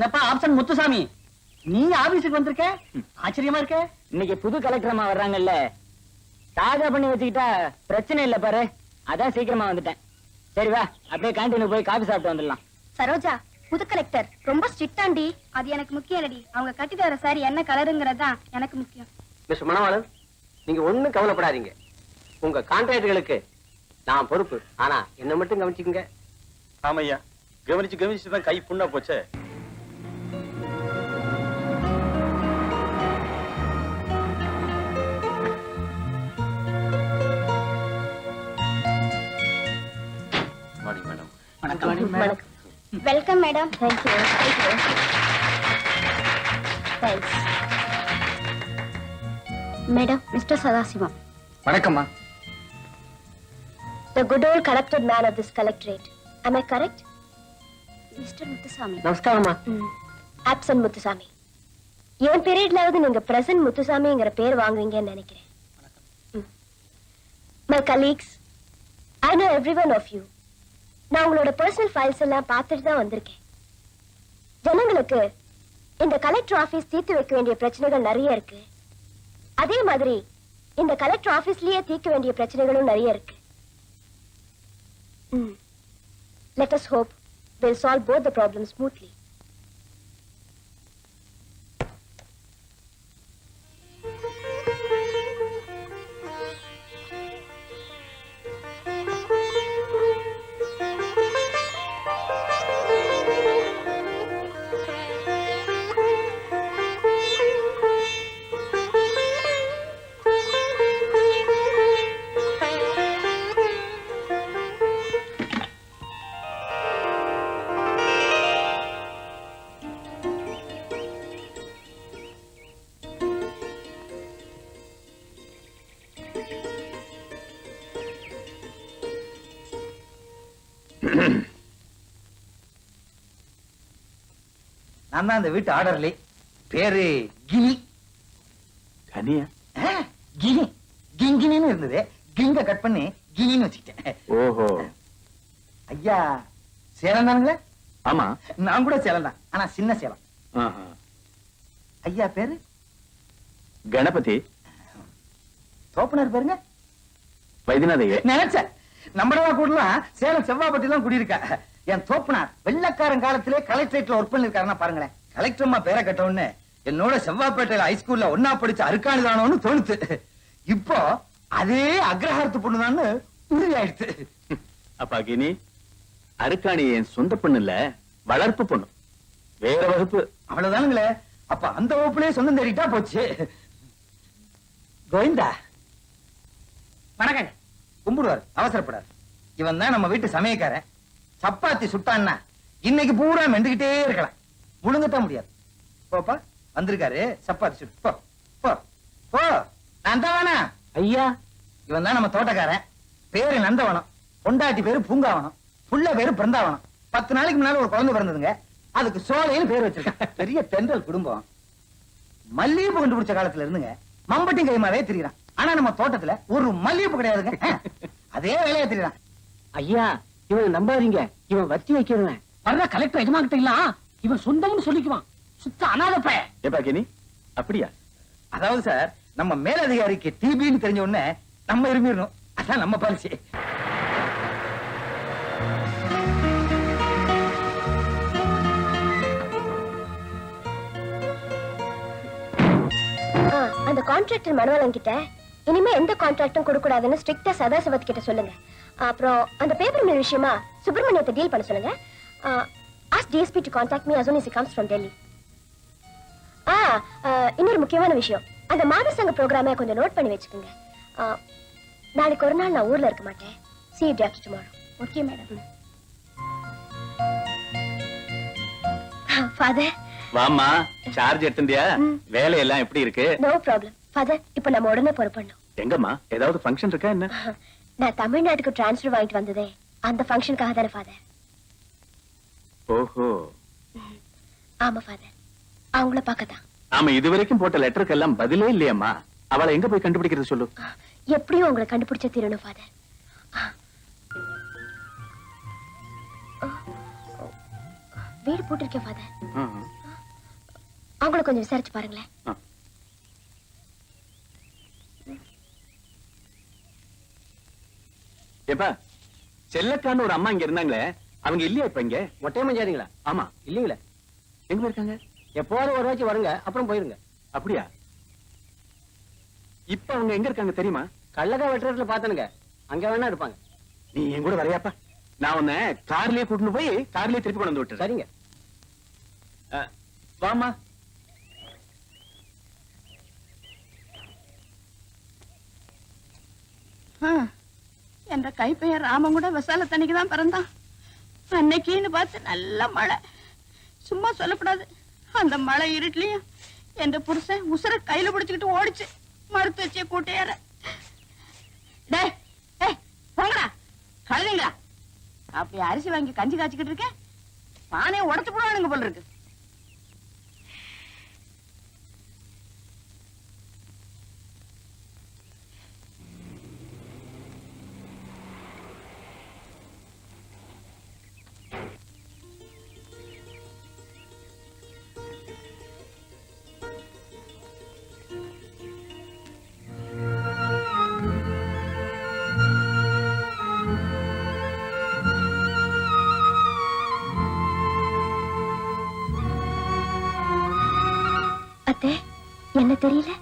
என்னப்பா ஆப்ஷன் முத்துசாமி, நீ ஆபீஸுக்கு வந்திருக்க? ஆச்சரியமா இருக்க. இன்னைக்கு புது கலெக்டர் அம்மா வர்றாங்கல்ல, தாஜா பண்ணி வச்சுக்கிட்டா பிரச்சனை இல்ல பாரு. அதான் சீக்கிரமா வந்துட்டேன். சரி வா, அப்படியே கேண்டீனுக்கு போய் காபி சாப்பிட்டு வந்துடலாம். சரோஜா, புது கலெக்டர் ரொம்ப ஸ்ட்ரிக்டாண்டி. அது எனக்கு முக்கியம் இல்லடி. அவங்க கட்டிட்டு வர சாரி என்ன கலருங்கிறதா எனக்கு முக்கியம். மிஸ்டர் மணவாளன், நீங்க ஒண்ணும் கவலைப்படாதீங்க. உங்க கான்ட்ராக்டுகளுக்கு நான் பொறுப்பு. ஆனா என்ன மட்டும் கவனிச்சுக்கங்க. ஆமையா, கவனிச்சுதான் கை புண்ணா போச்சே. Welcome madam. Thank you. Madam, mister Sadasivam. வணக்கம்மா. The good old collected man of this collectorate. Am I correct? Mr. Muthusamy. நமஸ்காரமா. Absent Muthusamy. என் பீரியட்லாவது நீங்க பிரசன்ட் முத்துசாமிங்கிற பேர் வாங்குவீங்கன்னு நினைக்கிறேன். My colleagues, I know every one of you. நான் உங்களோட பர்சனல் ஃபைல்ஸ் எல்லாம் பார்த்துட்டு தான் வந்திருக்கேன். ஜனங்களுக்கு இந்த கலெக்டர் ஆபீஸ் தீர்த்து வைக்க வேண்டிய பிரச்சனைகள் நிறைய இருக்கு. அதே மாதிரி இந்த கலெக்டர் ஆபீஸ்லயே தீர்க்க வேண்டிய பிரச்சனைகளும் நிறைய இருக்கு. Let us hope we'll solve both the problems smoothly. நான் தான் இந்த வீட்டு ஆர்டர்லி. பேரு கினி. கனியா? கினி கிங்கினின்னு இருந்தது. கிங்க கட் பண்ணி கினின்னு வச்சுக்கிட்டேன். ஓஹோ. ஐயா சேலம் தானுங்களே? ஆமா, நான் கூட சேலம் தான், ஆனா சின்ன சேலம். ஐயா பேரு கணபதி. தோப்பனர் பேருங்க? வைத்தியநாதைய. நினைச்சேன் நம்மளவா கூடலாம் சேலம் செவ்வாப்பட்டி எல்லாம் குடியிருக்கா. என் தோப்பனார் வெள்ளக்காரன் காலத்திலே கலெக்டரேட்ல ஒர்க் பண்ணிருக்காருன்னா பாருங்களேன். கலெக்டர் அம்மா பேரை கட்டவுன்னு என்னோட செவ்வாப்பேட்டையில ஹைஸ்கூல்ல ஒன்னா படிச்ச அருக்காணிதானோன்னு தோணுது. இப்போ அதே அக்ரஹாரத்து பொண்ணுதான்னு உறுதி ஆயிடுச்சு. அப்பா கினி, அருக்காணி என் சொந்த பொண்ணு இல்ல, வளர்ப்பு பொண்ணு, வேற வகுப்பு. அவ்வளவுதானுங்களே. அப்ப அந்த வகுப்புலயே சொந்தம் தேடிட்டா போச்சு. கோவிந்தா வணக்கங்க. கும்பிடுவார், அவசரப்படாது. இவன் தான் நம்ம வீட்டு சமயக்காரன். சப்பாத்தி சுட்டான்னா இன்னைக்கு பூரா மெண்டுகிட்டே இருக்கலாம், முழுங்கத்தான் முடியாது. போப்பா, வந்திருக்காரு, சப்பாத்தி சுட்டு போ போ போ. நான் தான் வேணா. ஐயா, இவன் தான் நம்ம தோட்டக்காரன். பேரு நந்தவனம், பொண்டாட்டி பேரு பூங்காவனம், புள்ள பேரு பிருந்தாவனம். 10 நாளைக்கு முன்னால ஒரு குழந்தை பிறந்ததுங்க, அதுக்கு சோலைன்னு பேர் வச்சிருக்கான். பெரிய தென்றல் குடும்பம். மல்லிகைப்பூ கண்டுபிடிச்ச காலத்துல இருந்துங்க மம்பட்டி கைமாவே திரியறான். ஆனா நம்ம தோட்டத்துல ஒரு மல்லிகைப்பூ கிடையாதுங்க. அதே வேலையா திரியறான். ஐயா, இவன் நம்பாதீங்க, இவன் வச்சு வைக்கிறவன். வர்ற கலெக்டர் எஜமா கிட்ட இல்ல, இவன் சொந்தம்னு சொல்லிக்குவான். சுத்த அனாதை பையன். ஏப்பா கினி, அப்படியா? அதாவது சார், நம்ம மேலதிகாரிக்கு டிபின்னு தெரிஞ்ச உடனே நம்ம இருமிடணும். அதான் நம்ம பாலிசி. அந்த கான்ட்ராக்டர் மனோலன் கிட்ட இனிமே எந்த கான்ட்ராக்டும் கொடுக்க கூடாதுன்னு ஸ்ட்ரிக்ட்டா சதாசிவத் கிட்ட சொல்லுங்க. அப்புறம் அந்த பேப்பர் மில் விஷயமா சுப்பிரமணியத்தை டீல் பண்ண சொல்லுங்க. ask DSP to contact me as soon as he comes from Delhi. இன்னொரு முக்கியமான விஷயம், அந்த மாத சங்க ப்ரோக்ராமை கொஞ்சம் நோட் பண்ணி வச்சுக்கோங்க. நாளைக்கு ஒரு நாள் நான் ஊர்ல இருக்க மாட்டேன். See you day after tomorrow. Okay, madam. Father. வாமா, சார்ஜ் எடுத்துட்டியா? வேலையெல்லாம் எப்படி இருக்கு? No problem. Father, இப்போ நம்ம உடனே புறப்படணும். எங்கம்மா, ஏதாவது ஃபங்க்ஷன் இருக்கா என்ன? நான் தமிழ்நாட்டுக்கு டிரான்ஸ்ஃபர் வாங்கிட்டு வந்ததே அந்த ஃபங்க்ஷனுக்காக தானே ஃபாதர். ஓஹோ. ஆமா ஃபாதர், அவங்கள பார்க்கதான். ஆமா, இதுவரைக்கும் போட்ட லெட்டருக்கு எல்லாம் பதிலே இல்லையம்மா. அவளை எங்க போய் கண்டுபிடிக்கிறது சொல்லு. எப்படியும் உங்களை கண்டுபிடிச்ச தீரணும் ஃபாதர். வீடு முன்னாடி போட்டிருக்கேன் ஃபாதர். அவங்கள கொஞ்சம் விசாரிச்சு பாருங்களேன். ஏப்பா செல்லக்கான்னு ஒரு அம்மா இங்க இருந்தாங்களே, அவங்க இல்லையா இப்ப இங்க? ஒட்டையமஞ்சாரிங்களா? ஆமா. இல்லீங்களே. எங்க இருக்காங்க? எப்போதும் ஒரு வாட்சி வருங்க, அப்புறம் போயிருங்க. அப்படியா? இப்ப அவங்க எங்க இருக்காங்க தெரியுமா? கள்ளக்கா வெட்டுறதுல பாத்தனுங்க, அங்க வேணா இருப்பாங்க. நீ என் கூட வரையாப்பா? நான் உன்னை கார்லயே கூட்டிட்டு போய் கார்லயே திருப்பி கொண்டு வந்து விட்டுறேன். சரிங்க. வாமா. என்ற கைப்பையன் ராமன் கூட விசால தண்ணிக்கு தான் பிறந்தான். அன்னைக்குன்னு பார்த்து நல்ல மழை. சும்மா சொல்லக்கூடாது, அந்த மழை இருட்டுலயும் என்ற புருஷன் உசுர கையில பிடிச்சுக்கிட்டு ஓடிச்சு மறுத்து வச்சே கூட்டையார. டேய் டேய் போங்கடா கழுதுங்களா. அப்படி அரிசி வாங்கி கஞ்சி காய்ச்சிக்கிட்டு இருக்கேன், பானையை உடச்சு போடுவானுங்க போல இருக்கு. அத்தை, என்ன தெரியல?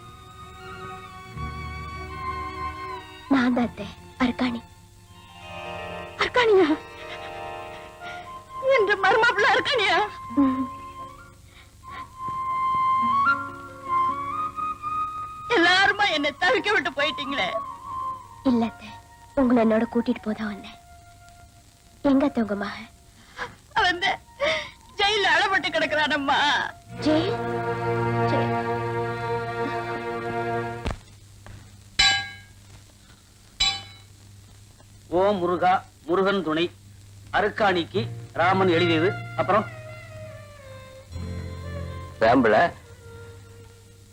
நான் தான் அத்தை, அர்க்காணி. அர்க்காணியா? என்ற மருமாப்பிள்ள அர்க்காணியா? எல்லாருமா என்னை தவிக்க விட்டு போயிட்டீங்களே. இல்ல அத்தை, உங்களை என்னோட கூட்டிட்டு போதான் வந்தேன். எங்க அத்தை உங்க மகன்? அவன் ஜெயில அழப்பட்டு கிடக்குறானம்மா. ஜெயில்? ஓ முருகா, முருகன் துணை, அருக்காணிக்கு ராமன் எழுதியது. அப்புறம் வேம்பல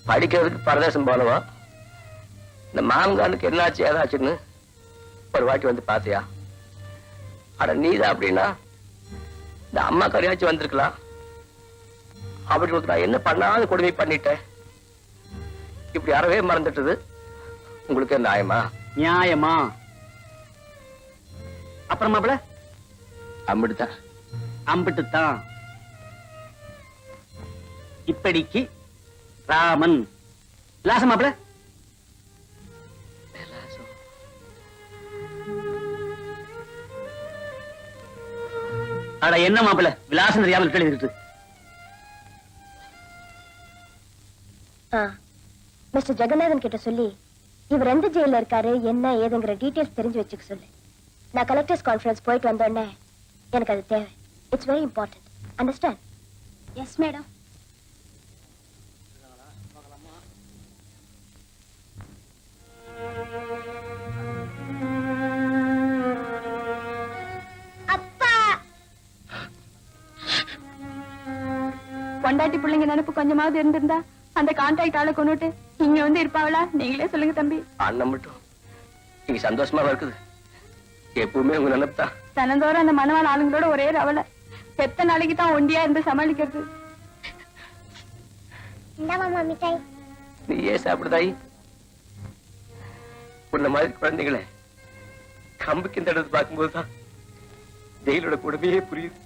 படிக்கிறதுக்கு பரதேசம் போனவா, இந்த மாமங்கானுக்கு என்னாச்சு ஏதாச்சுன்னு ஒரு வாட்டி வந்து பாத்தியா? அட நீதான் அப்படின்னா இந்த அம்மா கரையாச்சும் வந்திருக்கலாம். அப்படி நான் என்ன பண்ணாத கொடுமை பண்ணிட்டேன். இப்படி அறவே மறந்துட்டது உங்களுக்கு நியாயமா? நியாயமா? அப்புறம் மாப்பிள அம்பிட்டுதான். அம்பிட்டுத்தான். இப்படிக்கு ராமன் விலாசம் மாப்பிள. அட என்ன மாப்பிள விலாசம் தெரியாமல் கேள்வி இருக்கு. மிஸ்டர் ஜெகநாதன் கிட்ட சொல்லி இவர் எந்த ஜெயில இருக்காரு, என்ன ஏதுங்கிற டீடைல்ஸ் தெரிஞ்சு வச்சுக்க சொல்லு. நான் கலெக்டர்ஸ் கான்ஃபரன்ஸ் போயிட்டு வந்தோடனே எனக்கு அது தேவை. It's very important. Understand? Yes madam. அப்பா, பொண்டாட்டி பிள்ளைங்க நினைப்பு கொஞ்சமாவது இருந்திருந்தா அந்த கான்ட்ராக்ட் ஆளை கொண்டுட்டு இங்க வந்து இருப்பாங்களா? நீங்களே சொல்லுங்க தம்பி. அண்ணன் மட்டும் நீங்க சந்தோஷமா இருக்குது. எப்பவுமே உங்க நினைப்புதான். தினந்தோறும் அந்த மனவாள ஆளுங்களோட ஒரே ரவலை. எத்தனை நாளைக்கு தான் ஒண்டியா இருந்து சமாளிக்கிறது? நீ ஏன் சாப்பிடுதாய்? உன்ன மாதிரி குழந்தைகளை கம்புக்கு இந்த இடத்துல பார்க்கும்போதுதான் ஜெயிலோட கொடுமையே புரியுது.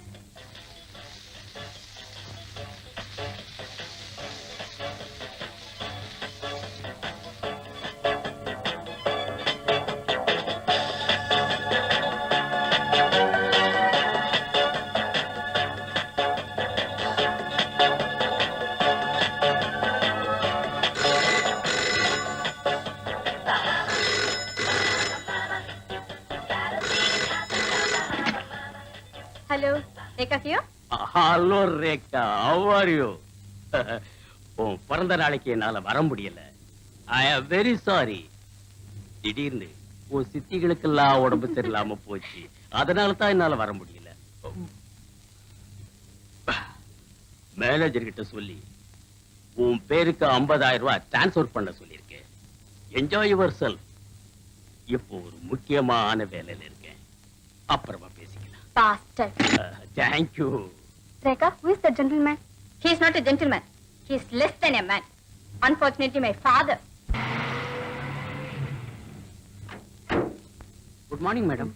ஹலோ ரேகா கியோ. Hello Rekha, how are you? உன் பிறந்த நாளைக்கு என்னால வர முடியல. ஐ am very sorry. திடீர்னு உன் சித்திகளுக்கெல்லாம் உடம்பு சரியில்லாம போச்சு, அதனால தான் என்னால வர முடியல. மேனேஜர் கிட்ட சொல்லி உன் பேருக்கு 50,000 ரூபாய் டிரான்ஸ்ஃபர் பண்ண சொல்லியிருக்கேன். Enjoy your self. இப்போ ஒரு முக்கியமான வேலையில இருக்கேன், அப்புறமா பேசிக்கலாம். Pastor. Thank you. Rekha, who is the gentleman? He is not a gentleman. He is less than a man. Unfortunately, my father. Good morning madam.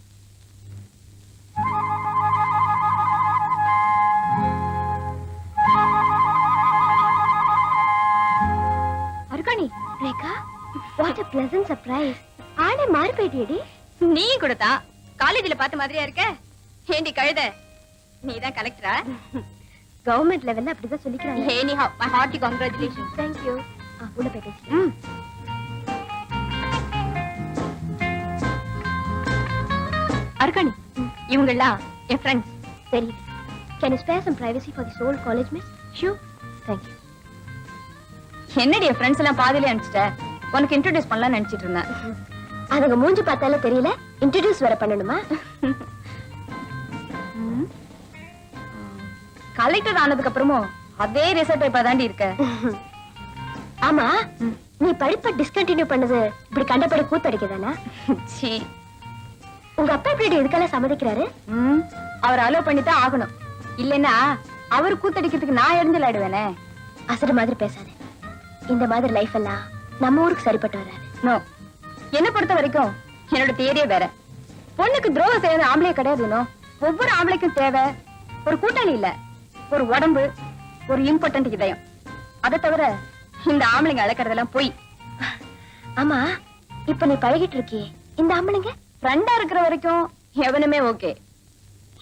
Arukani, Rekha, what a pleasant surprise. ஆளே மாறி போயிட்டியேடி. நீ கொடுத்தா காலேஜ்ல பார்த்த மாதிரியா இருக்க? ஏண்டி கழுத, நீ தான் கலெக்டரா? கவர்மெண்ட் லெவல்ல அப்படிதான் சொல்லிக்கிறாங்க. Anyhow, my hearty congratulations. Thank you. உள்ள போய் பேசலாம். அர்கணி, இவங்கெல்லாம் என் ஃப்ரெண்ட்ஸ். சரி. Can you spare some privacy for this old college miss? Sure. Thank you. என்னடி என் ஃப்ரெண்ட்ஸ் எல்லாம் பாதியிலே அனுப்பிச்சிட்ட? உனக்கு இன்ட்ரோடியூஸ் பண்ணலாம்னு நினைச்சிட்டு இருந்தேன். அதுங்க மூஞ்சி பார்த்தாலே தெரியல, இன்ட்ரோடியூஸ் வர பண்ணணுமா? கலெக்டர் ஆனதுக்கு அப்புறமும் அதே ரிசல்ட் பேப்பர் தாண்டி இருக்க. ஆமா, நீ படிப்பை டிஸ்கண்டினியூ பண்ணது இப்படி கண்டபடி கூத்தடிக்கதானா? சீ, உங்க அப்பா இப்படி இதுக்கெல்லாம் சம்மதிக்கிறாரு? அவர் அலோவ் பண்ணித்தான் ஆகணும். இல்லைன்னா அவர் கூத்தடிக்கிறதுக்கு நான் எரிஞ்சல் ஆயிடுவேனே. அசடு மாதிரி பேசாத. இந்த மாதிரி லைஃப் எல்லாம் நம்ம ஊருக்கு சரிப்பட்டு வராது. நோ, என்ன பொறுத்த வரைக்கும் என்னோட தியரியே வேற. பொண்ணுக்கு துரோகம் செய்யறது ஆம்பளையே கிடையாதுனோ. ஒவ்வொரு ஆம்பளைக்கும் தேவை ஒரு கூட்டாளி இல்ல, ஒரு உடம்பு, ஒரு இம்பார்ட்டன்ட் இதயம். அதை தவிர இந்த ஆம்பளைங்க அழைக்கிறதெல்லாம் போய். ஆமா, இப்ப நீ பழகிட்டு இருக்கியே இந்த ஆம்பளைங்க? ஃப்ரெண்டா இருக்கிற வரைக்கும் எவனுமே ஓகே.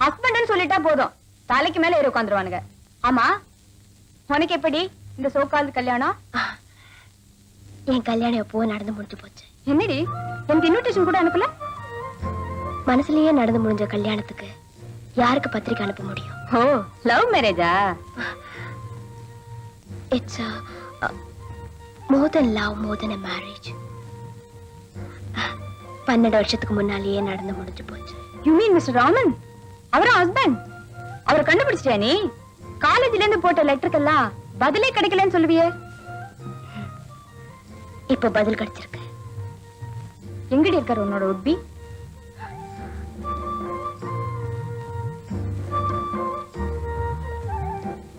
ஹஸ்பண்ட்னு சொல்லிட்டா போதும், தலைக்கு மேல ஏறி உட்காந்துருவானுங்க. ஆமா, உனக்கு எப்படி இந்த சோகால் கல்யாணம்? என் கல்யாணம் எப்போ நடந்து முடிஞ்சு போச்சு. என்னடி, எனக்கு இன்விடேஷன் கூட அனுப்பல? மனசுலயே நடந்து முடிஞ்ச கல்யாணத்துக்கு யாருக்கு பத்திரிக்கை அனுப்ப முடியும்? ஓ, லவ் மேரேஜா? It's more than love, more than a marriage. 12 வருஷத்துக்கு முன்னாலேயே நடந்து முடிஞ்சு போச்சு. You mean mister Raman? அவரா ஹஸ்பண்ட்? அவரை கண்டுபிடிச்சிட்டியா நீ? காலேஜ்ல இருந்து போட்ட லெட்டருக்கெல்லாம் பதிலே கிடைக்கலன்னு சொல்லுவியே. இப்ப பதில் கிடைச்சிருக்கு. எங்கடி இருக்காரு உன்னோட உட்பி?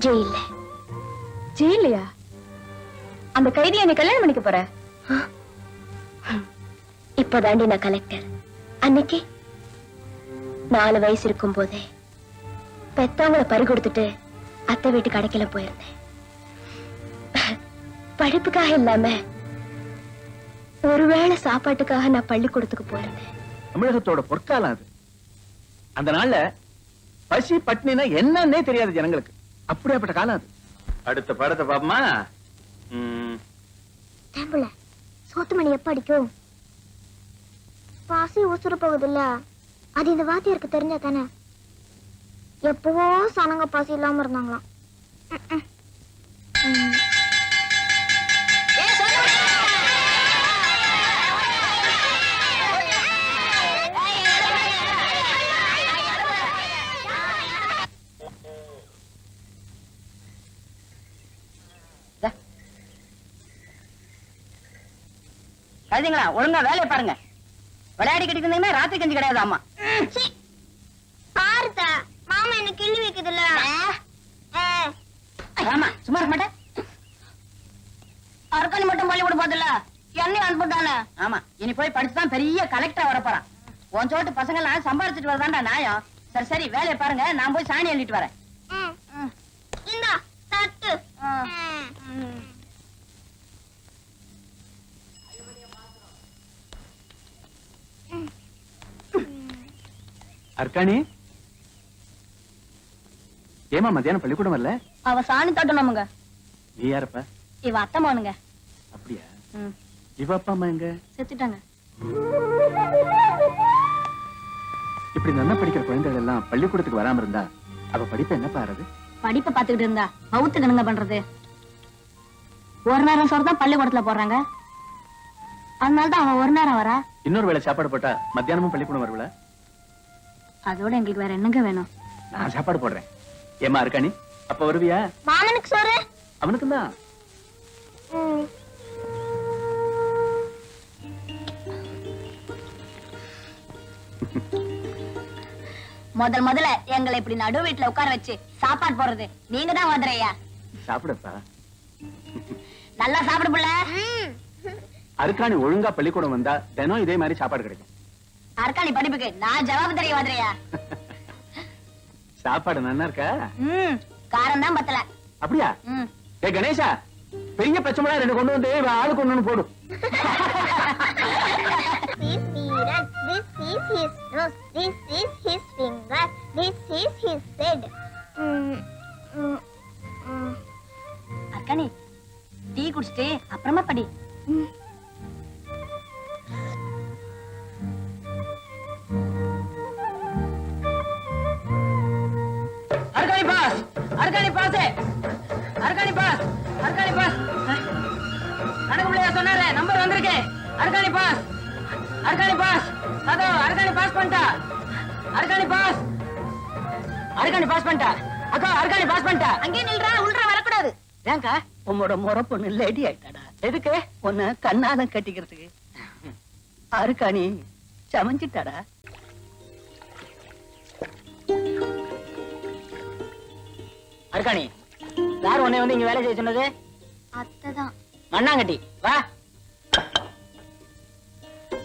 ஜெயில. ஜெயிலையா? அந்த கைதியை நீ கல்யாணம் பண்ணிக்க போற? இப்பதாண்டி நான் கலெக்டர். அன்னைக்கு 4 வயசு இருக்கும் போதே பெத்தவங்களை பறி கொடுத்துட்டு அத்தை வீட்டு கடைக்கல போயிருந்தேன். படிப்புக்காக இல்லாம ஒருவேளை சாப்பாட்டுக்காக நான் பள்ளிக்கூடத்துக்கு போயிருந்தேன். தமிழகத்தோட பொற்காலம் அது. அந்த நாள்ல பசி பட்னினா என்னன்னே தெரியாது ஜனங்களுக்கு. அப்படியாப்பட்ட காலம் அது. அடுத்த படத்தை பாப்பமா. தேம்புல சோத்து மணி எப்ப அடிக்கும்? பாசி உசுறு போகுதுல்ல, அது இந்த வாத்தியாருக்கு தெரிஞ்சா தானே. எப்பவோ சனங்க பாசி இல்லாம இருந்தாங்களாம். கழுதிங்களா, ஒழுங்கா வேலையை பாருங்க. விளையாடி கட்டிட்டு இருந்தீங்கன்னா ராத்திரி கஞ்சி கிடையாது. ஆமா, பாருதா மாமா என்ன கிள்ளி வைக்குதுல்ல. ஆமா, சும்மா இருக்க மாட்டேன். அர்க்கணி மட்டும் பள்ளிக்கூட போதில்ல, என்னையும் அனுப்பிட்டானே. ஆமா, இனி போய் படிச்சுதான் பெரிய கலெக்டரா வர போறான். உன் சோட்டு பசங்க எல்லாம் சம்பாரிச்சிட்டு வரதாண்டா நியாயம். சரி சரி, வேலையை பாருங்க, நான் போய் சாணி அள்ளிட்டு வரேன். இந்தா தட்டு. அர்க்காணி, ஏமா மத்தியானம் பள்ளிக்கூடம் வரல? அவ சாணி தட்டணுமுங்க. நீ யாரப்ப? இவ அத்தம்மானுங்க. அப்படியா? இவ அப்பா அம்மா எங்க? செத்துட்டாங்க. இப்படி நல்லா படிக்கிற குழந்தைகள் எல்லாம் பள்ளிக்கூடத்துக்கு வராம இருந்தா அவ படிப்பு என்ன பாருது? படிப்பை பாத்துக்கிட்டு இருந்தா பௌத்துக்கு என்னங்க பண்றது? ஒரு நேரம் சோறு தான் பள்ளிக்கூடத்துல போடுறாங்க. அதனாலதான் அவன் ஒரு நேரம் வரா. இன்னொரு வேளை சாப்பாடு போட்டா மத்தியானமும் பள்ளிக்கூடம் வருவல? அதோட எங்களுக்கு வேற என்னங்க வேணும்? நான் சாப்பாடு போடுறேன். ஏமா அர்க்காணி, அப்ப வருவியா? மாமனுக்கு சோறு? அவனுக்கு தான். முதல்ல எங்களை இப்படி நடு வீட்டுல உட்கார வச்சு சாப்பாடு போடுறது நீங்க தான் மதுரையா. சாப்பிடப்பா. நல்லா சாப்பிடு புள்ள. அருக்காணி ஒழுங்கா பள்ளிக்கூடம் வந்தா தினம் இதே மாதிரி சாப்பாடு கிடைக்கும். அர்க்காணி படிப்புக்கு நான் ஜவாபு தெரிய மதுரையா. சாப்பாடு நல்லா இருக்கா? காரம் தான் பத்தல. அப்படியா? ஏ கணேசா, பெரிய பச்சை ரெண்டு கொண்டு வந்து ஆளுக்கு ஒண்ணு போடும். This is his nose. This is his finger. This is his head. அர்க்காணி டீ குடிச்சிட்டு அப்புறமா படி. அர்க்காணி பாஸ், அர்க்காணி பாஸ், அர்க்காணி பாஸ், அர்க்காணி பாஸ். கணக்கு பிள்ளையா சொன்னாரே, நம்பர் வந்திருக்கு. அர்க்காணி பாஸ், அர்க்காணி பாஸ், அதோ அர்க்காணி பாஸ் பண்ணிட்டா. அர்க்காணி பாஸ், அர்க்காணி பாஸ் பண்ணிட்டா. அக்கா அர்க்காணி பாஸ் பண்ணிட்டா. அங்கே நில்றா, உள்றா வரக்கூடாது. ஏங்கா உன்னோட முறை பொண்ணு லேடி ஆயிட்டாடா. எதுக்கு? உன்னை கண்ணாலம் கட்டிக்கிறதுக்கு. அருக்காணி சமைஞ்சிட்டாடா. அர்க்காணி, யார் உன்னை வந்து இங்க வேலை செய்ய சொன்னது? அத்தைதான். மண்ணாங்கட்டி வா.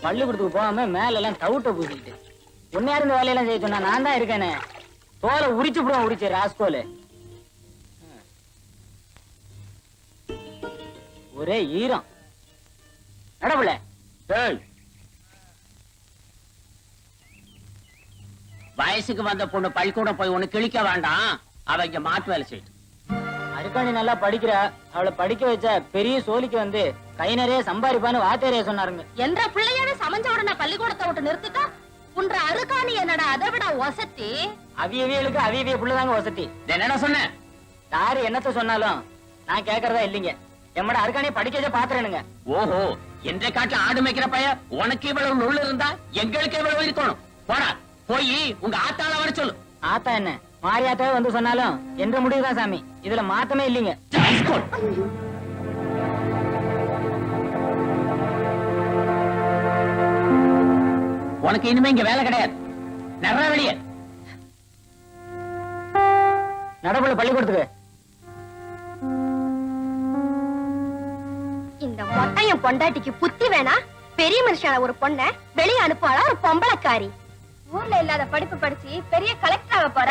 பள்ளிக்கூடத்துக்கு போகாம மேல எல்லாம் தவுட்ட பூசிக்கிட்டு உன்னை யாரு இந்த வேலையெல்லாம் செய்ய சொன்னா? நான் தான் இருக்கேனே. தோலை உரிச்சு விடுவோம், உரிச்சு ராஸ்கோலு. ஒரே ஈரம். நடப்புல வயசுக்கு வந்த பொண்ணு பள்ளிக்கூடம் போய் ஒண்ணு கிழிக்க வேண்டாம். அவ இங்க மாட்டு வேலை செய்யும். அருக்காணி நல்லா படிக்கிறா. அவளை படிக்க வச்சா பெரிய சோழிக்கு வந்து கை நிறைய சம்பாதிப்பான்னு வாத்தேரிய சொன்னாருங்க. என்ற பிள்ளையோட சமைஞ்ச உடனே பள்ளிக்கூடத்தை விட்டு நிறுத்திட்டா உன்ற அருக்காணி என்னடா அதை விட ஒசத்தி. அவியவியலுக்கு அவியவிய புள்ளதாங்க வசதி. என்னடா சொன்ன? யாரு என்னத்த சொன்னாலும் நான் கேக்குறதா இல்லைங்க. எம்மட அருக்காணியை படிக்க வச்சா பாத்துறேனுங்க. ஓஹோ, என்ற காட்டுல ஆடு மேய்க்கிற பையன் உனக்கு இவ்வளவு நுள்ள இருந்தா எங்களுக்கு எவ்வளவு இருக்கணும். போடா, போய் உங்க ஆத்தால வர சொல்லு. ஆத்தா என்ன மாரியாத்தாவே வந்து சொன்னாலும் என்ற முடிவுதான் சாமி. இதுல மாத்தமே இல்லைங்க. உனக்கு இனிமே இங்க வேலை கிடையாது. நிறைய வெளியே நடப்புல பள்ளிக்கூடத்துக்கு. இந்த மொட்டையும் பொண்டாட்டிக்கு புத்தி வேணா? பெரிய மனுஷான ஒரு பொண்ண வெளியே அனுப்புவாளா ஒரு பொம்பளைக்காரி? ஊர்ல இல்லாத படிப்பு படிச்சு பெரிய கலெக்டர் ஆக போற.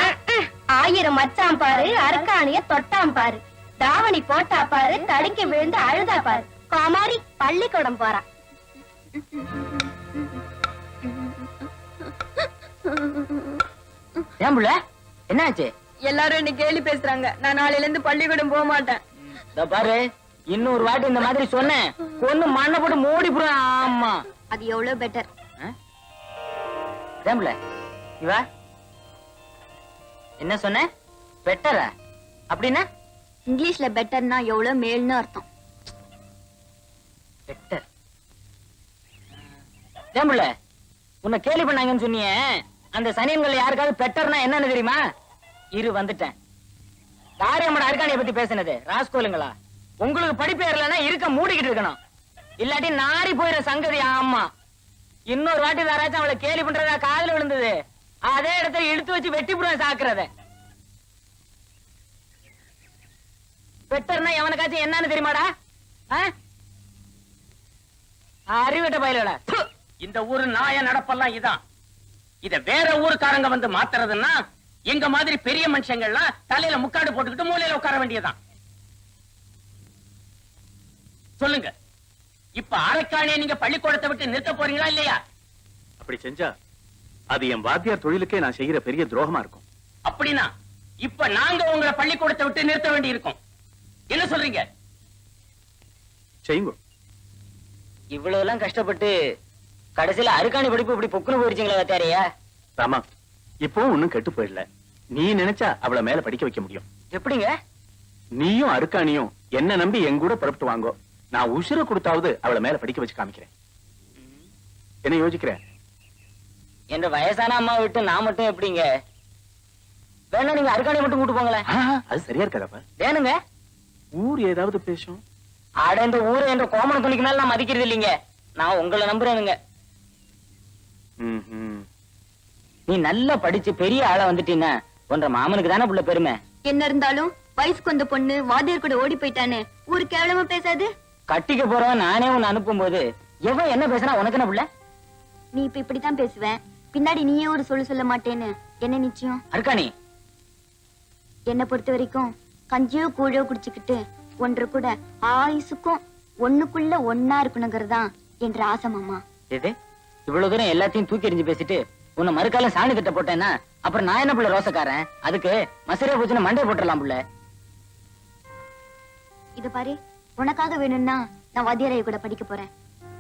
1000 மச்சான் பாரு, அருக்காணிய தொட்டாம் பாரு, தாவணி போட்டா பாரு, தடுக்கி விழுந்து அழுதா பாரு. காமாரி பள்ளிக்கூடம் போறா. ஏன் புள்ள என்னாச்சு? எல்லாரும் என்ன கேலி பேசுறாங்க. நான் நாளையில இருந்து பள்ளிக்கூடம் போக மாட்டேன். இதோ பாரு, இன்னொரு வாட்டி இந்த மாதிரி சொன்னேன் கொன்னு மண்ணை போட்டு மூடி போடுவேன். ஆமா, அது எவ்வளவு பெட்டர். ஏம்புல இவா என்ன சொன்ன? பெட்டரா அப்படின்னா? இங்கிலீஷ்ல பெட்டர்னா எவ்வளவு மேல்னு அர்த்தம். பெட்டர். ஏம்புல உன்னை கேலி பண்ணாங்கன்னு சொன்னியே, அந்த சனியன்கள் யாருக்காவது பெட்டர்னா என்னன்னு தெரியுமா? இரு வந்துட்டேன். யாரு நம்மட அருக்காணியை பத்தி பேசினது? ராஸ்கோலுங்களா? உங்களுக்கு படிப்பு ஏறலன்னா இருக்க மூடிக்கிட்டு இருக்கணும், இல்லாட்டி நாரி போயிட சங்கதி. ஆமா, இன்னொரு வாட்டி யாராச்சும் அவளை கேலி பண்றதா காதுல விழுந்தது, அதே இடத்துல இழுத்து வச்சு வெட்டி போடுவேன் சாக்குறத. பெட்டர்னா எவனுக்காச்சும் என்னன்னு தெரியுமாடா? அறிவிட்ட பயிலோட இந்த ஊரு நாய நடப்பெல்லாம் இதான். இத வேற ஊருக்காரங்க வந்து மாத்துறதுன்னா எங்க மாதிரி பெரிய மனுஷங்கள்லாம் தலையில முக்காடு போட்டுக்கிட்டு மூலையில உட்கார வேண்டியதான். சொல்லுங்க, இப்ப அரைக்காணியை நீங்க பள்ளிக்கூடத்தை விட்டு நிறுத்த போறீங்களா இல்லையா? அப்படி செஞ்சா அது என் வாத்தியார் தொழிலுக்கே நான் செய்யற பெரிய துரோகமா இருக்கும். அப்படின்னா இப்ப நாங்க உங்களை பள்ளிக்கூடத்தை விட்டு நிறுத்த வேண்டி இருக்கும். என்ன சொல்றீங்க? செய்யுங்க. இவ்வளவு எல்லாம் கஷ்டப்பட்டு கடைசியில அருக்காணி படிப்பு இப்படி பொக்குன்னு போயிருச்சுங்களா வாத்தியாரையா? ராமா, இப்போ ஒண்ணும் கெட்டு போயிடல. நீ நினைச்சா அவளை மேல படிக்க வைக்க முடியும். எப்படிங்க? நீயும் அருக்காணியும் என்ன நம்பி என் கூட புறப்பட்டு வாங்கோ. நான் உசுர கொடுத்தாவது அவளை மேல படிக்க வச்சு காமிக்கிறேன். என்ன யோசிக்கிற? என்ற வயசான அம்மா விட்டு நான் மட்டும் எப்படிங்க? வேணா நீங்க அருக்காணி மட்டும் கூட்டு போங்களேன். அது சரியா இருக்காதப்ப. வேணுங்க. ஊர் ஏதாவது பேசும். ஆட இந்த ஊரு என்ற கோமண துணிக்கு மேல நான் மதிக்கிறது இல்லைங்க. நான் உங்களை நம்புறேனுங்க. நீ நல்லா படிச்சு பெரிய ஆளா வந்துட்டீன்னா உன்ற மாமனுக்கு தானே புள்ள பெருமை. என்ன இருந்தாலும் வயசுக்கு வந்த பொண்ணு வாத்தியார் கூட ஓடி போயிட்டானே ஒரு கேவலமா பேசாது. கட்டிக்க போறவன் நானே உன்னை அனுப்பும் போது எவன் என்ன பேசுனா உனக்கு என்ன புள்ள? நீ இப்ப இப்படித்தான் பேசுவேன், பின்னாடி நீயே ஒரு சொல்ல மாட்டேன்னு என்ன நிச்சயம்? அர்க்காணி, என்ன பொறுத்த வரைக்கும் கஞ்சியோ கூழோ குடிச்சுக்கிட்டு ஒன்று கூட ஆயுசுக்கும் ஒண்ணுக்குள்ள ஒன்னா இருக்கணுங்கிறதுதான் என்ற ஆசை மாமா. எது இவ்வளவு தூரம் எல்லாத்தையும் தூக்கி எறிஞ்சு பேசிட்டு உன்னை மறுக்கால சாணி திட்ட போட்டேன்னா அப்புறம் நான் என்ன புள்ள ரோசக்காரன்? அதுக்கு மசரே பூச்சின மண்டே போட்டுடலாம் புள்ள. இது பாரு, உனக்காக வேணும்னா நான் வாத்தியாரைய கூட படிக்க போறேன்.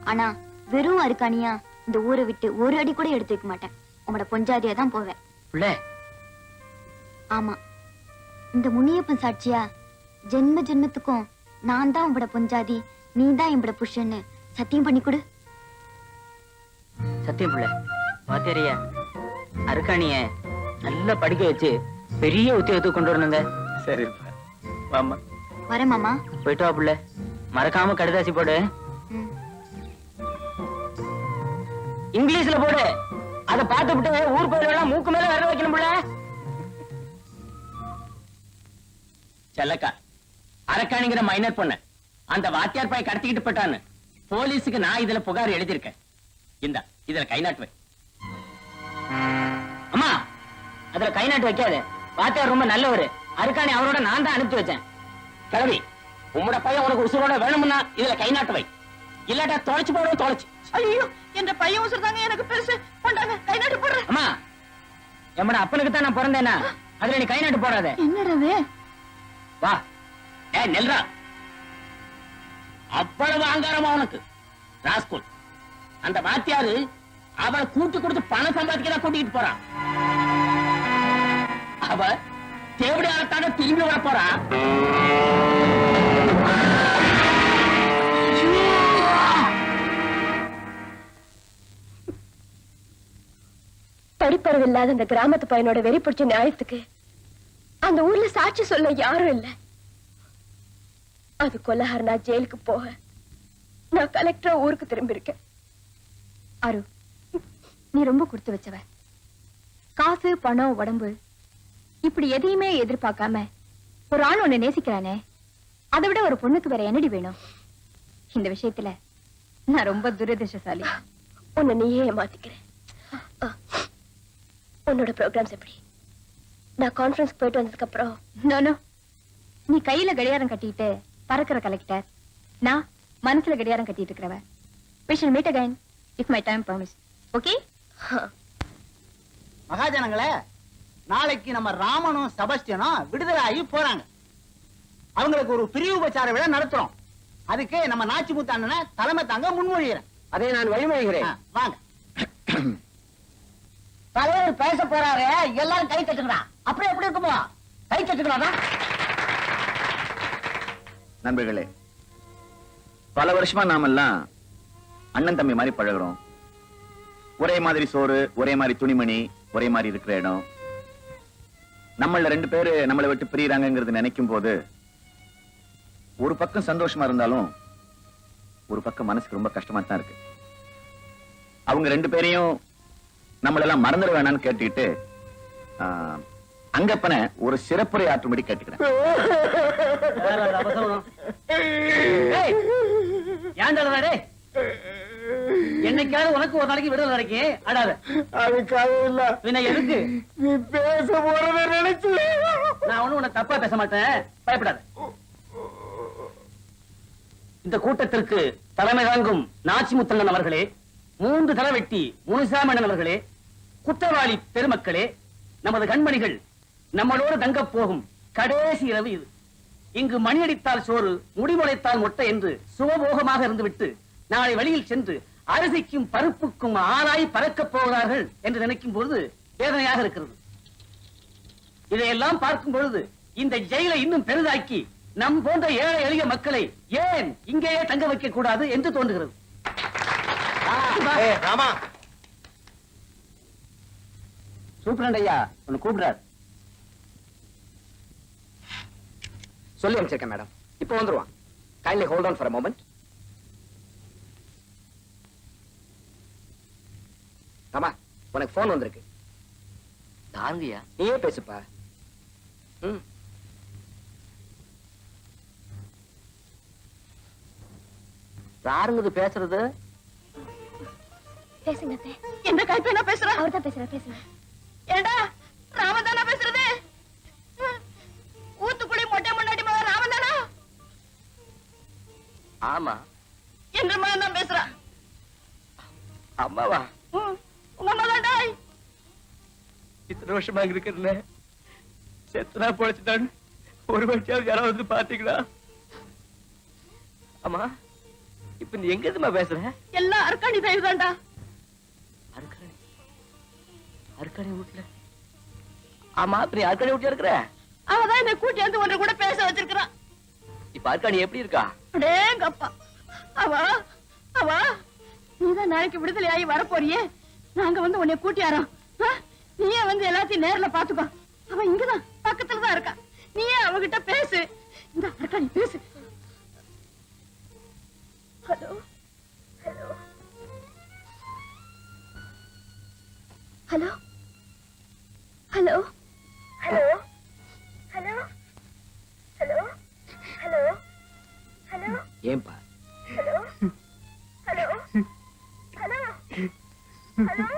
ஆனா வெறும் அருக்காணியா இந்த ஊரை விட்டு ஒரு அடி கூட எடுத்து வைக்க மாட்டேன். உங்களோட பொஞ்சாதியா தான் போவேன். புள்ள, ஆமா, இந்த முனியப்பன் சாட்சியா ஜென்ம ஜென்மத்துக்கும் நான் தான் உங்களோட பொஞ்சாதி, நீ தான் என்னோட புருஷன்னு சத்தியம் பண்ணி கொடு. சத்தியம் புள்ள. வாத்தியாரியா அருக்காணிய நல்லா படிக்க வச்சு பெரிய உத்தியோகத்துக்கு கொண்டு வரணுங்க. சரிப்பா, வாம்மா. வரேன் மாமா. போயிட்டு வா புள்ள, மறக்காம கடுதாசி போடு. ம். இங்கிலீஷ்ல போடு. அத பார்த்துட்டு ஊர் கோயிலெல்லாம் மூக்கு மேல வர வைக்கணும் புள்ள. செல்லக்கா, அரக்காணிங்கிற மைனர் பொண்ண அந்த வாத்தியார் பாய் கடத்திக்கிட்டு போட்டான்னு போலீஸுக்கு நான் இதுல புகார் எழுதியிருக்கேன். இந்த இதுல கை நாட்டுவேன். அம்மா, அதுல கை நாட்டு வைக்காத. வாத்தியார் ரொம்ப நல்லவரு. அருக்காணி அவரோட நான் தான் அனுப்பி வச்சேன். கிளவி, உங்களோட பையன் உனக்கு உசுரோட வேணும்னா இதுல கை நாட்டு வை, இல்லாட்டா தொலைச்சு போடுவோம். தொலைச்சு. ஐயோ, என்ற பையன் உசுர்தாங்க எனக்கு பெருசு. கொண்டாங்க, கை நாட்டு போடுறேன். அம்மா, எம்மட அப்பனுக்கு தான் நான் பிறந்தேனா, அதுல நீ கை நாட்டு போடாத. என்னடா வா. நெல்ரா, அவ்வளவு அங்காரமா உனக்கு ராஸ்கோல். அந்த வாத்தியாரு அவளை கூட்டு கொடுத்து பணம் சம்பாதிக்க கூட்டிட்டு போறான். அவ தேவடி ஆளத்தான திரும்பி வர போறா. படிப்பறிவு இல்லாத அந்த கிராமத்து பையனோட வெறி பிடிச்ச நியாயத்துக்கு அந்த ஊர்ல சாட்சி சொல்ல யாரும் இல்ல. அது கொல்லஹாரனா ஜெயிலுக்கு போக நான் கலெக்டரா ஊருக்கு திரும்பி இருக்கேன். அரு, நீ ரொம்ப கொடுத்து வச்சவ. காசு, பணம், உடம்பு இப்படி எதையுமே எதிர்பார்க்காம ஒரு ஆள் உன்னை நேசிக்கிறானே, அதை விட ஒரு பொண்ணுக்கு வேற என்னடி வேணும்? இந்த விஷயத்துல நான் ரொம்ப துரதிர்ஷ்டசாலி. உன்னை நீயே ஏமாத்திக்கிறேன். உன்னோட ப்ரோக்ராம்ஸ் எப்படி? நான் கான்ஃபரன்ஸ் போயிட்டு வந்ததுக்கு அப்புறம் நோ, நீ கையில கடியாரம் கட்டிட்டு பறக்கிற கலெக்டர், நான் மனசுல கடியாரம் கட்டிட்டு இருக்கிறவ. We shall meet again if my time permits. Okay? மகாஜனங்களே, நாளைக்கு நம்ம ராமனும் செபஸ்டியனும் விடுதலை ஆகி போறாங்க. அவங்களுக்கு ஒரு பிரிவு உபச்சார விழா நடத்துறோம். அதுக்கு நம்ம நாச்சி முத்தாண்டனை தலைமை தாங்க முன்மொழிகிறேன். அதை நான் வழிமொழிகிறேன். வாங்க. தலைவர் பேச போறாரு, எல்லாரும் கை தட்டுங்களா. அப்புறம் எப்படி இருக்குமோ? கை தட்டுங்களா. நண்பர்களே, பல வருஷமா நாமெல்லாம் அண்ணன் தம்பி மாதிரி பழகுறோம். ஒரே மாதிரி சோறு, ஒரே மாதிரி துணிமணி, ஒரே மாதிரி இருக்கிற இடம். நம்மள 2 பேரு நம்மளை விட்டு பிரியறாங்கிறது நினைக்கும் போது ஒரு பக்கம் சந்தோஷமா இருந்தாலும் ஒரு பக்கம் மனசுக்கு ரொம்ப கஷ்டமா தான் இருக்கு. அவங்க 2 பேரையும் நம்மளெல்லாம் மறந்துட வேணாம்னு கேட்டுக்கிட்டு அங்கப்பன ஒரு சிறப்புரை ஆற்றும்படி கேட்டுக்கிறேன். என்னைக்காவது உனக்கு ஒரு நாளைக்கு விடுதலை கிடைக்கும். அடாத. அதுக்காக இல்ல, பின்ன எதுக்கு நீ பேச போறத நினைச்சு நான் ஒண்ணும் உனக்கு தப்பா பேச மாட்டேன், பயப்படாத. இந்த கூட்டத்திற்கு தலைமை தாங்கும் நாச்சி முத்தண்ணன் அவர்களே, 3 தலைவெட்டி முனுசாமண்ணன் அவர்களே, குற்றவாளி பெருமக்களே, நமது கண்மணிகள் நம்மளோடு தங்க போகும் கடைசி இரவு இது. இங்கு மணியடித்தால் சோறு, முடிமுளைத்தால் மொட்டை என்று சுகபோகமாக இருந்துவிட்டு நாளை வழியில் சென்று அரிசிக்கும் பருப்புக்கும் ஆளாய் பறக்கப் போகிறார்கள் என்று நினைக்கும் பொழுது வேதனையாக இருக்கிறது. இதையெல்லாம் பார்க்கும் பொழுது இந்த ஜெயிலை இன்னும் பெரிதாக்கி நம் போன்ற ஏழை எளிய மக்களை ஏன் இங்கேயே தங்க வைக்க கூடாது என்று தோன்றுகிறது. ராமா, சூப்பரண்ட் ஐயா உன்னை கூப்பிடுறார். சொல்லி அமைச்சிருக்கேன் மேடம். இப்போ வந்துருவான். Kindly hold on for a moment. Rama, உனக்கு போன் வந்திருக்கு. தாங்கய்யா. நீயே பேசுப்பா. ம். யாருங்க பேசுறது? பேசுங்க அத்தை. எந்த கைப்பையனா பேசுறா? அவர் தான் பேசுறா, பேசுங்க. ஏண்டா ராமன் தானா பேசுறது? ஊத்துக்குழி மொட்டை முன்னாடி மகன் ராமன் தானா? ஆமா. என்ற மகன் தான் பேசுறா. அம்மாவா? உங்க அம்மா தான்டா. இத்தனை வருஷமா இங்க இருக்கிற செத்தனா பொழைச்சிட்டான்னு ஒரு வருஷம் யாராவது வந்து பாத்தீங்களா? அம்மா, இப்ப நீ எங்க இருந்துமா பேசுற? எல்லாம் அர்க்காணி தயவு தான்டா. அர்க்காணி வீட்டுல? ஆமா, இப்ப நீ அர்க்காணி வீட்டுல இருக்கிற? அவதான் என்னை கூட்டி வந்து ஒன்றை கூட பேச வச்சிருக்கிறான். இப்ப அர்க்காணி எப்படி இருக்கா? அடேங்கப்பா, அவ நீதான் நாளைக்கு விடுதலை ஆகி வரப்போறியே, நாங்க வந்து உன்னை கூட்டியாரோம். நீயே வந்து எல்லாத்தையும் நேர்ல பாத்துக்கோ. அவ இங்கதான் பக்கத்துலதான் இருக்கா. நீயே அவகிட்ட பேசு. இந்த அர்க்காணி பேசு. Hello hello hello hello hello hello hello hello hello ஏன்பா? Hello hello hello hello.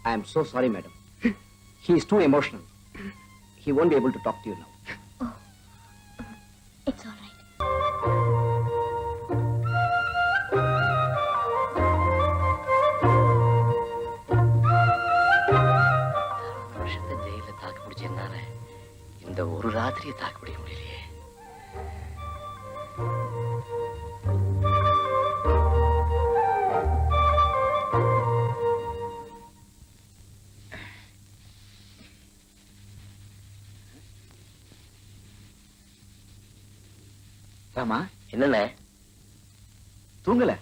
I am so sorry, madam. He is too emotional. He won't be able to talk to you now. Oh, it's all right. வருஷத்தை ஜெயில தாக்கு பிடிச்சதுனால இந்த ஒரு ராத்திரியை தாக்கு பிடிக்க முடியலையே. ராமா, என்னண்ணே? தூங்கல?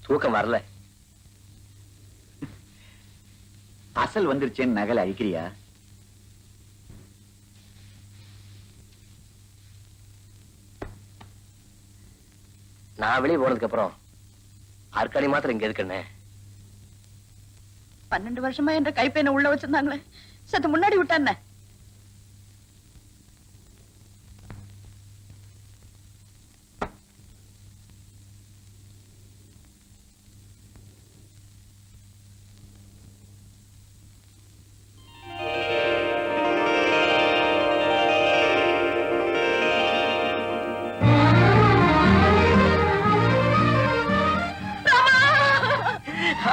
தூக்கம் வரல. அசல் வந்துருச்சேன்னு நகலை அழிக்கிறியா? நான் வெளியே போனதுக்கு அப்புறம் அர்க்காணி மாத்திரம் இங்க இருக்குண்ணே. 12 வருஷமா என்ற கைப்பையனை உள்ள வச்சிருந்தாங்களே, சத்து முன்னாடி விட்டானே.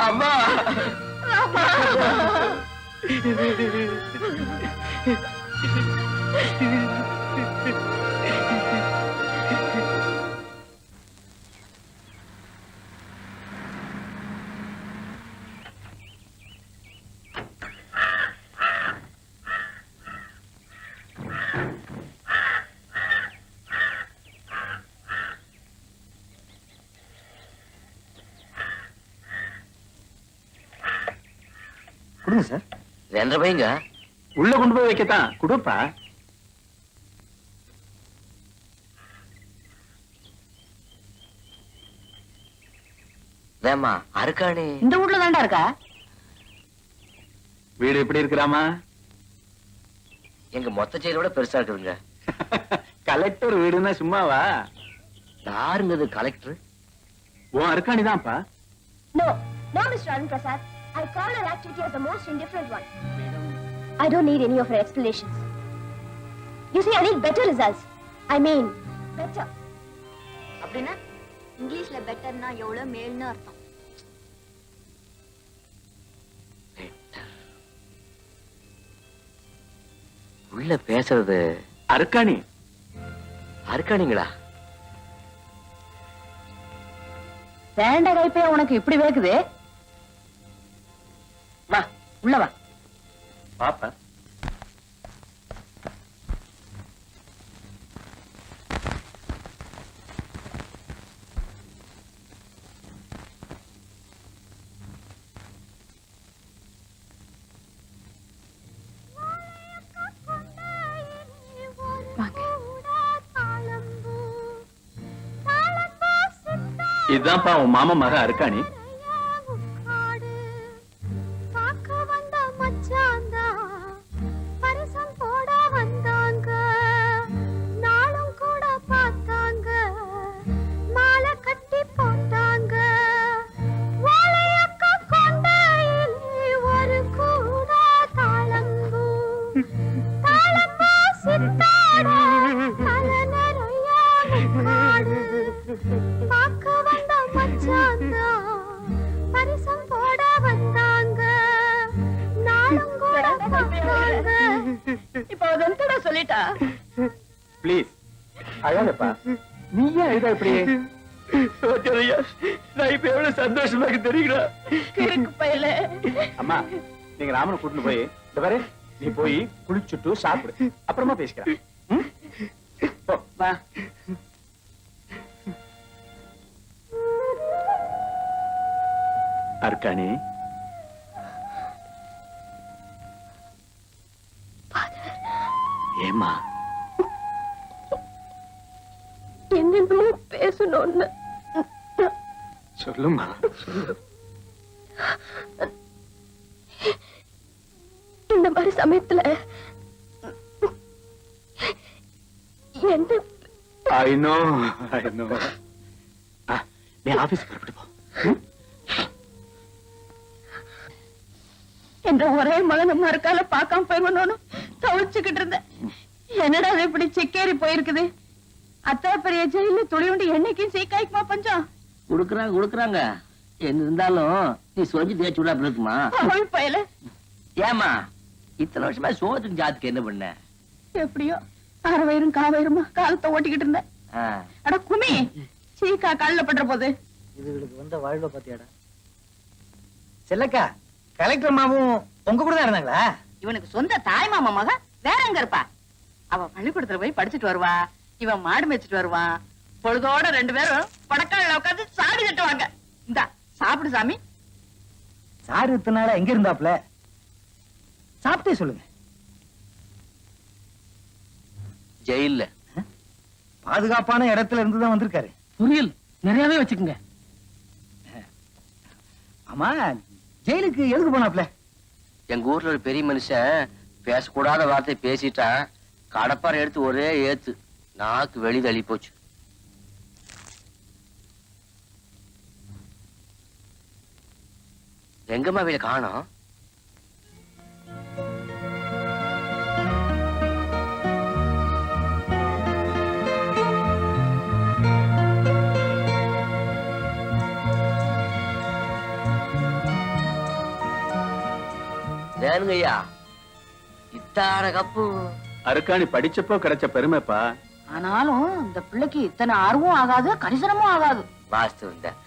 அம்மா, கொடுங்க சார். 2.5 பையங்க உள்ள கொண்டு போய் வைக்கத்தான். கொடுப்பா. வேமா அர்க்காணி இந்த வீட்ல தான்டா இருக்கா? வீடு எப்படி இருக்கிறாமா? எங்க மொத்த செயலோட பெருசா இருக்குதுங்க. கலெக்டர் வீடுன்னா சும்மாவா? யாருங்க இது கலெக்டர்? உன் அர்க்காணி தான்ப்பா. No, no, Mr. Arun Prasad. I call her activity as the most indifferent one. I don't need any of her explanations. You see, I need better results. I mean, better. அப்படின்னா இங்கிலீஷ்ல பெட்டர்னா எவ்வளவு மேல்னு அர்த்தம். உள்ள பேசுறது அர்க்காணி. அர்க்காணிங்களா? வேண்ட கைப்பையா உனக்கு இப்படி வேக்குது? வா உள்ள வா. பாப்பா. இதுதான்ப்பா உன் மாமா மக அர்க்காணி. வந்த மச்சான் சொல்லிட்டா ப்ளீஸ் அழகப்பா. நீ ஏன் அழுதா இப்படி? ஐயா, நான் இப்ப எவ்வளவு சந்தோஷமா இருக்கு தெரியுங்களா? கிறுக்கு பையல. அம்மா, நீங்க ராமனை கூட்டிட்டு போய் இந்த பாரு, நீ போய் குளிச்சுட்டு சாப்பிடு, அப்புறமா பேசிக்கலாம். ம்? போ. வா. அர்க்காணி, ஏமா என்னென்னமோ பேசணும்னு சொல்லுமா. இந்த மாதிரி சமயத்துல என்ன I know. நீ ஆபீஸ் புறப்பட்டு போ. என்ற ஒரே மகன் மறுக்கால பார்க்காம போயிருவனோன்னு தவிச்சுக்கிட்டு இருந்தேன். என்னடா அது இப்படி சிக்கேறி போயிருக்குது. அத்தா பெரிய ஜெயில துளி உண்டு என்னைக்கும் சீக்காய்க்குமா பஞ்சம். குடுக்குறாங்க என்ன இருந்தாலும் நீ சொல்லி தேய்ச்சி விட அப்படி இருக்குமா? அவள் பயல ஏமா இத்தனை வருஷமா சோத்துக்கு ஜாத்துக்கு என்ன பண்ண? எப்படியோ அரை வயிறும் காவயிறுமா காலத்தை ஓட்டிக்கிட்டு இருந்தேன். அட குமி, சீக்கா கல்ல பண்ற போது இதுகளுக்கு வந்த வாழ்வை பாத்தியாடா. செல்லக்கா, கலெக்டர் மாவும் உங்க கூட தான் இருந்தாங்களா? இவனுக்கு சொந்த தாய் மாமா மக வேற எங்க இருப்பா? அவ பள்ளிக்கூடத்துல போய் படிச்சுட்டு வருவா, இவன் மாடு மேய்ச்சிட்டு வருவான். பொழுதோட 2 பேரும் படக்கால உட்காந்து சாடி கட்டுவாங்க. இந்தா சாப்பிடு சாமி. சாரு இத்தனை நாளா எங்க இருந்தாப்ல? சாப்பிட்டே சொல்லுங்க. ஜெயில்ல பாதுகாப்பான இடத்துல இருந்துதான் வந்திருக்காரு. புரியல் நிறையவே வச்சுக்கோங்க. ஆமா, ஜெயிலுக்கு எதுக்கு போனாப்ல? எங்க ஊர்ல ஒரு பெரிய மனுஷன் பேசக்கூடாத வார்த்தை பேசிட்டான். கடப்பாறை எடுத்து ஒரே ஏத்து நாக்கு வெளி தள்ளி போச்சு. எங்கம்மா வீட காணோம்? ஏனுங்கய்யா இத்தான கப்பு அர்க்காணி படிச்சப்போ கிடைச்ச பெருமைப்பா. ஆனாலும் இந்த பிள்ளைக்கு இத்தனை ஆர்வம் ஆகாது, கரிசனமும் ஆகாது. வாஸ்தவம்